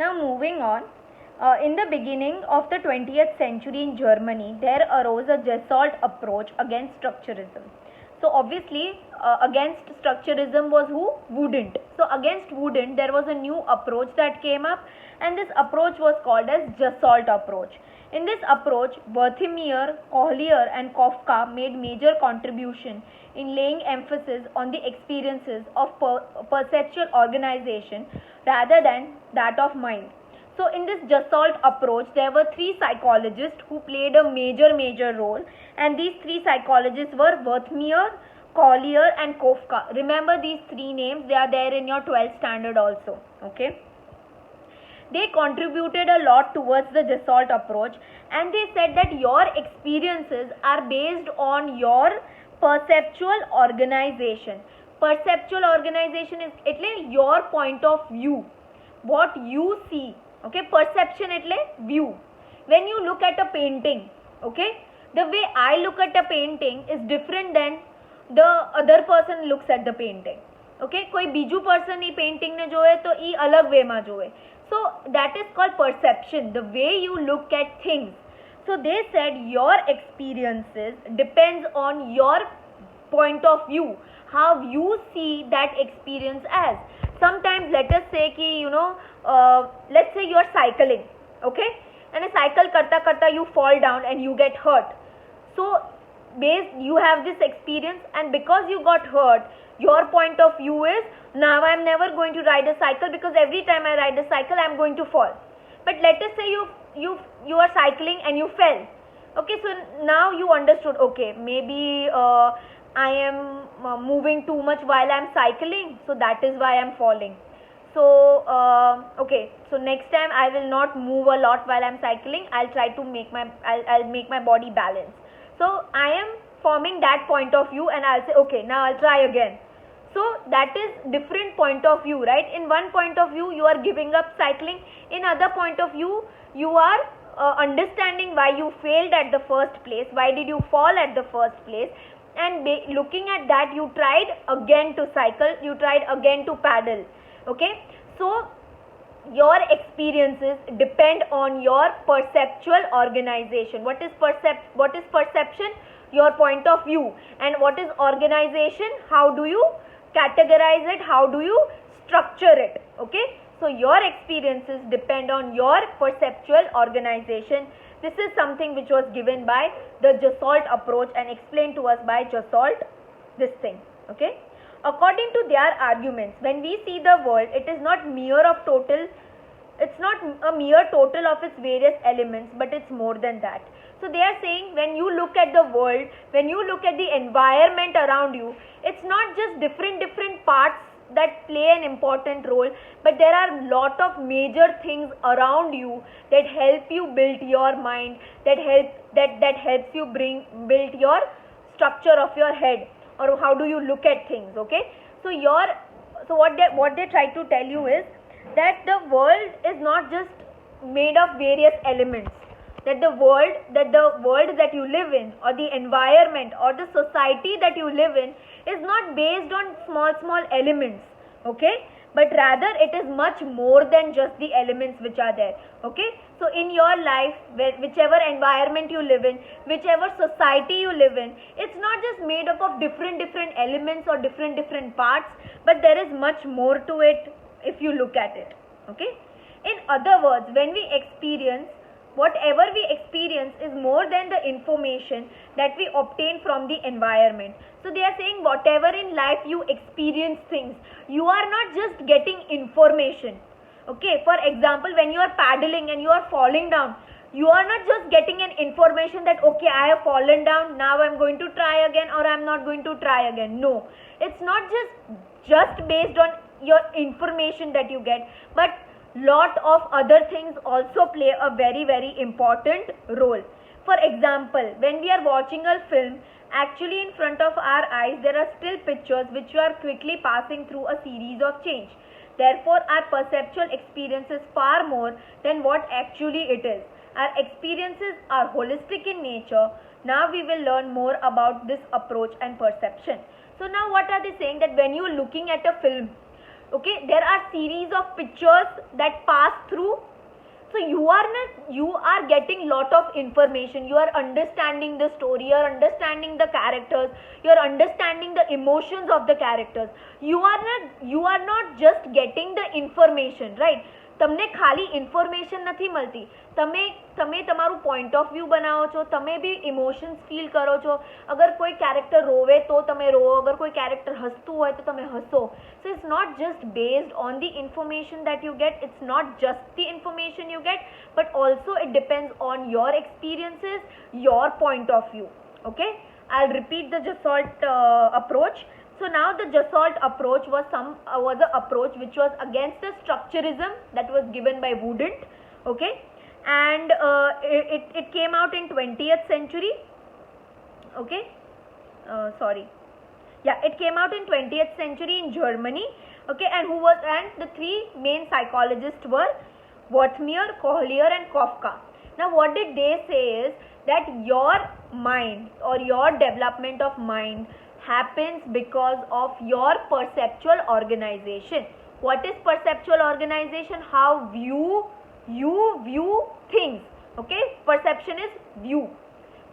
Now moving on, in the beginning of the 20th century in Germany, there arose a Gestalt approach against structuralism. So obviously, against structuralism was who? Wouldn't. So against Wouldn't, there was a new approach that came up, and this approach was called as Gestalt approach. In this approach, Wertheimer, Collier and Kafka made major contribution in laying emphasis on the experiences of perceptual organization rather than that of mind. So in this Gestalt approach, there were three psychologists who played a major role, and these three psychologists were Wertheimer, Collier and Kafka. Remember these three names, they are there in your 12th standard also. Okay. They contributed a lot towards the Gestalt approach, and they said that your experiences are based on your perceptual organization. Perceptual organization is એટલે your point of view, what you see. Okay, perception એટલે view. When you look at a painting, okay, the way I look at a painting is different than the other person looks at the painting. Okay, કોઈ બીજું person એ painting ને જોવે તો એ અલગ way માં જોવે. So that is called perception, the way you look at things. So they said your experiences depends on your point of view, how you see that experience as. Sometimes let us say ki let's say you are cycling, okay, and a cycle karta you fall down and you get hurt. So you have this experience, and because you got hurt, your point of view is, now I am never going to ride a cycle because every time I ride a cycle I am going to fall. But let us say you are cycling and you fell. Okay, so now you understood, okay, maybe I am moving too much while I am cycling, so that is why I am falling. So okay, so next time I will not move a lot while I am cycling. I'll try to make my body balanced. So I am forming that point of view, and I'll say, okay, now I'll try again. So that is different point of view, right? In one point of view, you are giving up cycling. In other point of view, you are understanding why you failed at the first place, why did you fall at the first place, and looking at that, you tried again to cycle, you tried again to paddle. Okay, so your experiences depend on your perceptual organization. What is perception? Your point of view. And what is organization? How do you categorize it? How do you structure it? Okay, so your experiences depend on your perceptual organization. This is something which was given by the Gestalt approach and explained to us by Gestalt, this thing. Okay, according to their arguments, when we see the world, it is not it's not a mere total of its various elements, but it's more than that. So they are saying, when you look at the world, when you look at the environment around you, it's not just different parts that play an important role, but there are lot of major things around you that help you build your mind, that helps you build your structure of your head, or how do you look at things. Okay, so what they try to tell you is that the world is not just made of various elements, that the world that you live in, or the environment, or the society that you live in, is not based on small elements. Okay, but rather it is much more than just the elements which are there. Okay, so in your life, whichever environment you live in, whichever society you live in, it's not just made up of different elements or different parts, but there is much more to it if you look at it. Okay, in other words, when we experience, whatever we experience is more than the information that we obtain from the environment. So they are saying, whatever in life you experience things, you are not just getting information. Okay, for example, when you are paddling and you are falling down, you are not just getting an information that, okay, I have fallen down, now I am going to try again, or I am not going to try again. No, it's not just based on your information that you get, but lot of other things also play a very important role. For example, when we are watching a film, actually in front of our eyes there are still pictures which are quickly passing through a series of change. Therefore, our perceptual experience is far more than what actually it is. Our experiences are holistic in nature. Now we will learn more about this approach and perception. So now what are they saying? That when you are looking at a film, Okay, there are series of pictures that pass through. So you are getting lot of information, you are understanding the story, you are understanding the characters, you are understanding the emotions of the characters. You are not just getting the information, right? તમને ખાલી information નથી મળતી, તમે તમારું point of view બનાવો છો, તમે બી emotions feel કરો છો. અગર કોઈ કેરેક્ટર રોવે તો તમે રોવો, અગર કોઈ કેરેક્ટર હસતું હોય તો તમે હસો. So it's not just based on the information that you get, it's not just the information you get, but also it depends on your experiences, your point of view. Okay, I'll repeat the Jassault approach. So now the Jassault approach was an approach which was against the structurism that was given by Wundt. Okay, and it came out in 20th century. Okay, it came out in 20th century in Germany. Okay, and the three main psychologists were Wertheimer, Kohler and Kafka. Now what did they say is that your mind or your development of mind happens because of your perceptual organization. What is perceptual organization? How you view things. Okay, perception is view.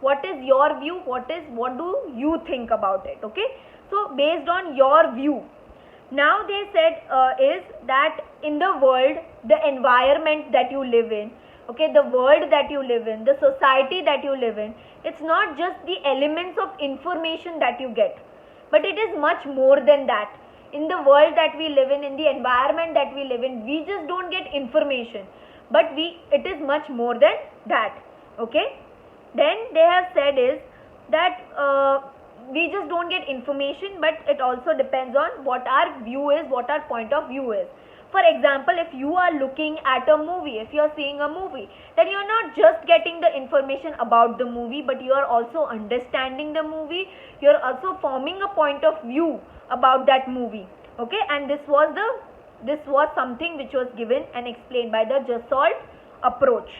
What is your view? What do you think about it? Okay, so based on your view. Now they said is that in the world, the environment that you live in, okay, the world that you live in, the society that you live in, it's not just the elements of information that you get, but it is much more than that. In the world that we live in the environment that we live in, we just don't get information, but it is much more than that. Okay, then they have said is that we just don't get information, but it also depends on what our view is, what our point of view is. For example, if you are looking at a movie, if you are seeing a movie, then you are not just getting the information about the movie, but you are also understanding the movie, you are also forming a point of view about that movie. Okay, and this was something which was given and explained by the Jassault approach.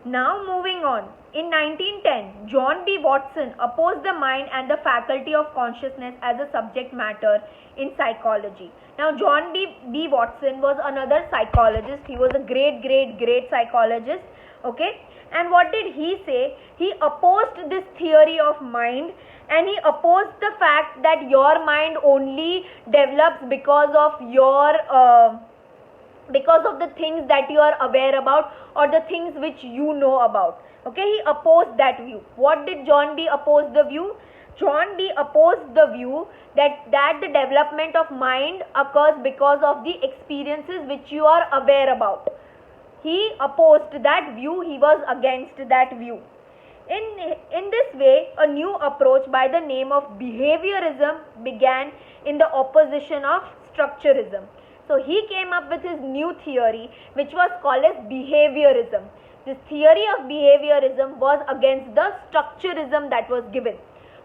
Now moving on. In 1910, John B. Watson opposed the mind and the faculty of consciousness as a subject matter in psychology. Now John B. Watson was another psychologist. He was a great psychologist. Okay, and what did he say? He opposed this theory of mind, and he opposed the fact that your mind only develops because of the things that you are aware about or the things which you know about. Okay, he opposed that view. What did John B. oppose the view? John B. opposed the view that the development of mind occurs because of the experiences which you are aware about. He opposed that view. He was against that view. In this way, a new approach by the name of behaviorism began in the opposition of structurism. So he came up with his new theory, which was called as behaviorism. This theory of behaviorism was against the structurism that was given.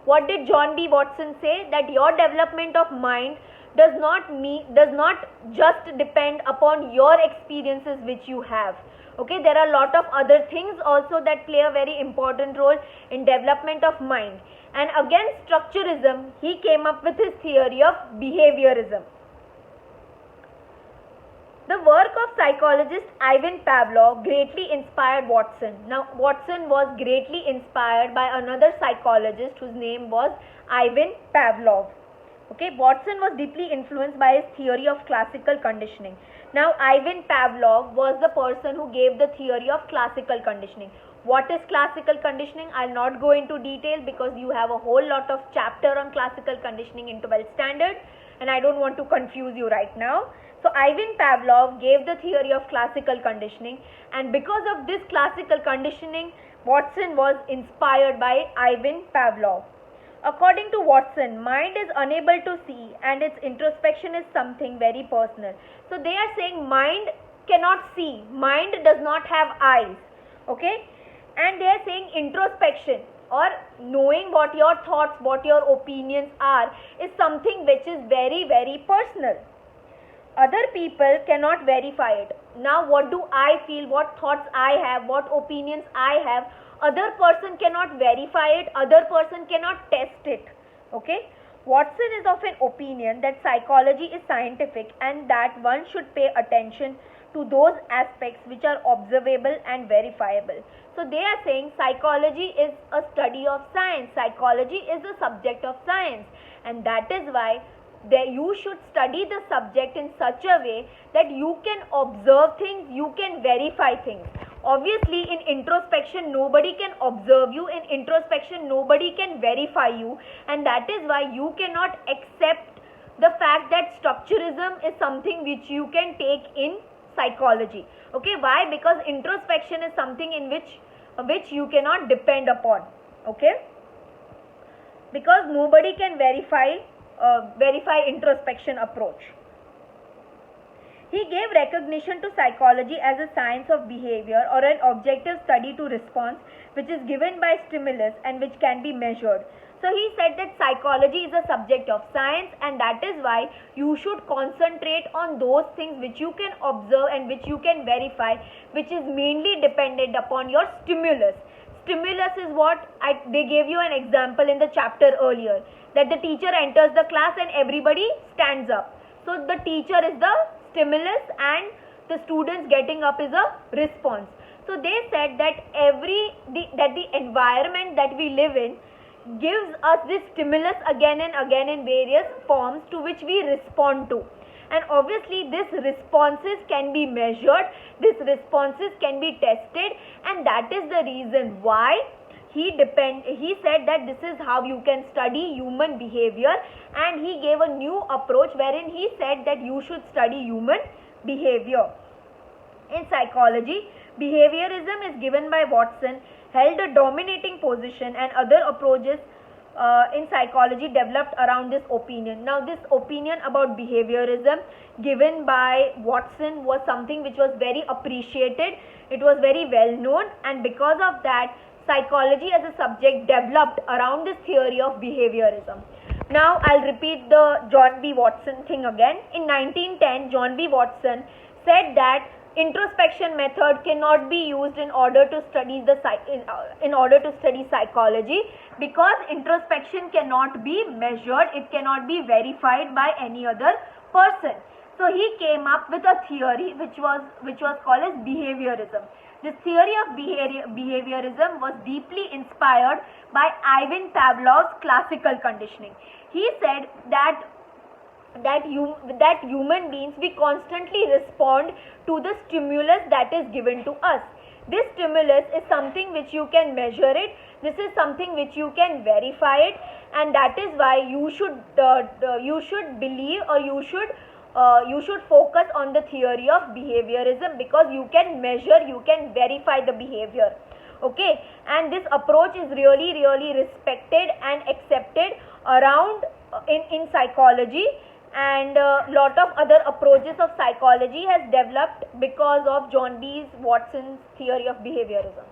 What did John B. Watson say? That your development of mind does not just depend upon your experiences which you have. Okay, there are a lot of other things also that play a very important role in development of mind. And against structurism, he came up with his theory of behaviorism. The work of psychologist Ivan Pavlov greatly inspired Watson. Now, Watson was greatly inspired by another psychologist whose name was Ivan Pavlov. Okay, Watson was deeply influenced by his theory of classical conditioning. Now, Ivan Pavlov was the person who gave the theory of classical conditioning. What is classical conditioning? I'll not go into detail because you have a whole lot of chapter on classical conditioning in 12th standard, and I don't want to confuse you right now. So Ivan Pavlov gave the theory of classical conditioning, and because of this classical conditioning, Watson was inspired by Ivan Pavlov. According to Watson, mind is unable to see and its introspection is something very personal. So they are saying mind cannot see, mind does not have eyes. Okay, and they are saying introspection or knowing what your thoughts, what your opinions are is something which is very, very personal. Other people cannot verify it. Now what do I feel, what thoughts I have, what opinions I have, other person cannot verify it, other person cannot test it. Okay, Watson is of an opinion that psychology is scientific and that one should pay attention to those aspects which are observable and verifiable. So they are saying psychology is a study of science, psychology is a subject of science, and that is why you should study the subject in such a way that you can observe things, you can verify things. Obviously, in introspection, nobody can observe you. In introspection, nobody can verify you. And that is why you cannot accept the fact that structuralism is something which you can take in psychology. Okay, why? Because introspection is something in which you cannot depend upon. Okay, because nobody can verify introspection approach. He gave recognition to psychology as a science of behavior or an objective study to response which is given by stimulus and which can be measured. So he said that psychology is a subject of science, and that is why you should concentrate on those things which you can observe and which you can verify, which is mainly dependent upon your stimulus. Stimulus is what they gave you an example in the chapter earlier, that the teacher enters the class and everybody stands up. So the teacher is the stimulus and the students getting up is a response. So they said that the environment that we live in gives us this stimulus again and again in various forms to which we respond to. And obviously these responses can be measured, these responses can be tested, and that is the reason why he said that this is how you can study human behavior, and he gave a new approach wherein he said that you should study human behavior. In psychology, behaviorism is given by Watson, held a dominating position, and other approaches in psychology developed around this opinion. Now this opinion about behaviorism given by Watson was something which was very appreciated, it was very well known, and because of that psychology as a subject developed around this theory of behaviorism. Now I'll repeat the John B. Watson thing again. In 1910, John B. Watson said that introspection method cannot be used in order to study psychology, because introspection cannot be measured, it cannot be verified by any other person. So he came up with a theory which was called as behaviorism. This theory of behaviorism was deeply inspired by Ivan Pavlov's classical conditioning. He said that human beings, we constantly respond to the stimulus that is given to us. This stimulus is something which you can measure it, this is something which you can verify it, and that is why you should believe, or you should focus on the theory of behaviorism, because you can measure, you can verify the behavior. Okay, and this approach is really respected and accepted around in psychology, and lot of other approaches of psychology has developed because of John B. Watson's theory of behaviorism.